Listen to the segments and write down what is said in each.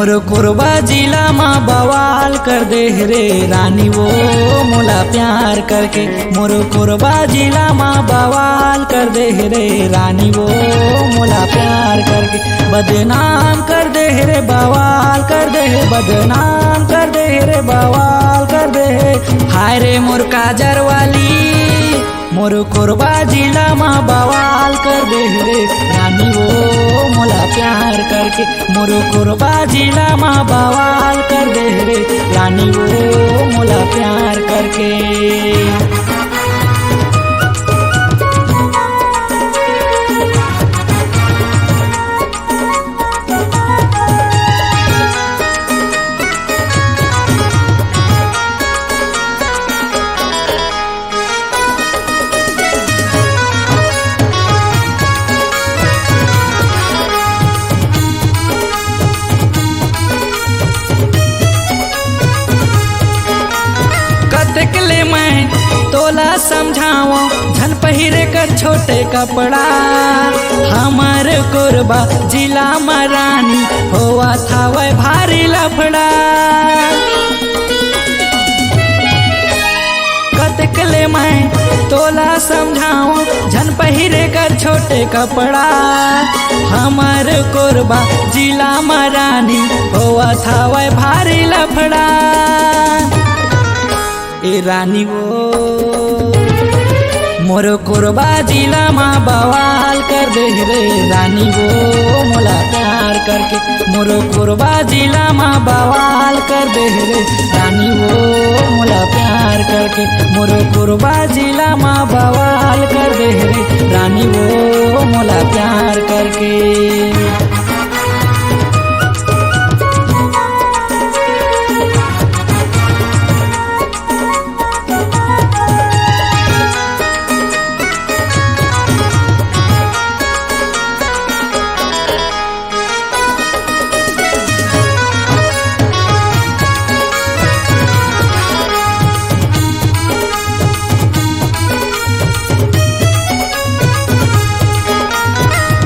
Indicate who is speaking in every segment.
Speaker 1: मोर कोरबा जिला माँ बवाल कर दे रे रानी वो मोला प्यार करके। मोर कोरबा जिला माँ बवाल कर दे रे रानी वो मोला प्यार करके। बदनाम कर दे रे बवाल कर दे, बदनाम कर दे रे बवाल कर दे। हाय रे मोर काजर वाली मोर कोरबा जिला माँ बवाल कर दे रे रानी वो मोला प्यार करके। मोर कोरबा जिला माँ बवाल कर दे रे रानी वो मोला प्यार करके। कतकले मैं तोला समझाओ झन पहिरे कर छोटे कपड़ा। हमार कोरबा जिला महारानी होवा था वह भारी लफड़ा। कतकले मैं तोला समझाओ झन पहिरे कर छोटे कपड़ा। हमार कोरबा जिला महारानी होवा था वह भारी लफड़ा। ए रानी वो मोर कोरबा जिला माँ बवाल कर दे रे रानी वो मोला प्यार करके। मोर कोरबा जिला माँ बवाल कर दे रे रानी वो मोला प्यार करके। मोर कोरबा जिला माँ बवाल कर दे रे रानी वो मोला प्यार करके।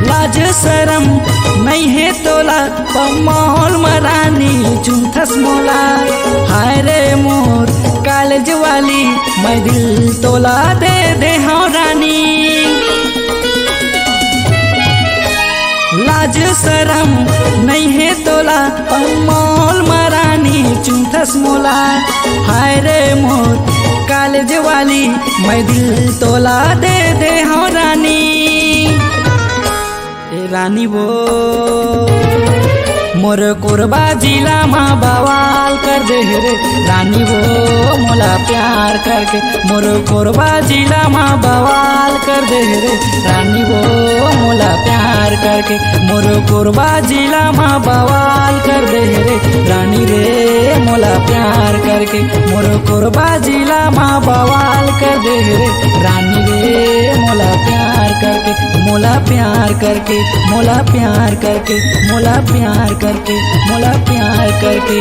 Speaker 1: लाज शरम नहीं है तोला माहौल मरानी चुंथस मोला। हाय रे मोर कॉलेज वाली मैं दिल तोला दे हाँ रानी। लाज शरम नहीं है तोला माहौल मरानी चुंथस मोला। हाय रे मोर कॉलेज वाली मैं दिल तोला दे हाँ रानी। रानी वो मोर कोरबा जिला माँ बवाल कर दे रे रानी वो मोला प्यार करके। मोर कोरबा जिला माँ बवाल कर दे रे रानी वो मोला प्यार करके। मोर कोरबा जिला माँ बवाल कर दे रे रानी रे मोला प्यार करके। मोर कोरबा जिला माँ बवाल कर दे रे रानी रे मोला प्यार करके। मोला प्यार करके, मोला प्यार करके, मोला प्यार करके, मोला प्यार करके।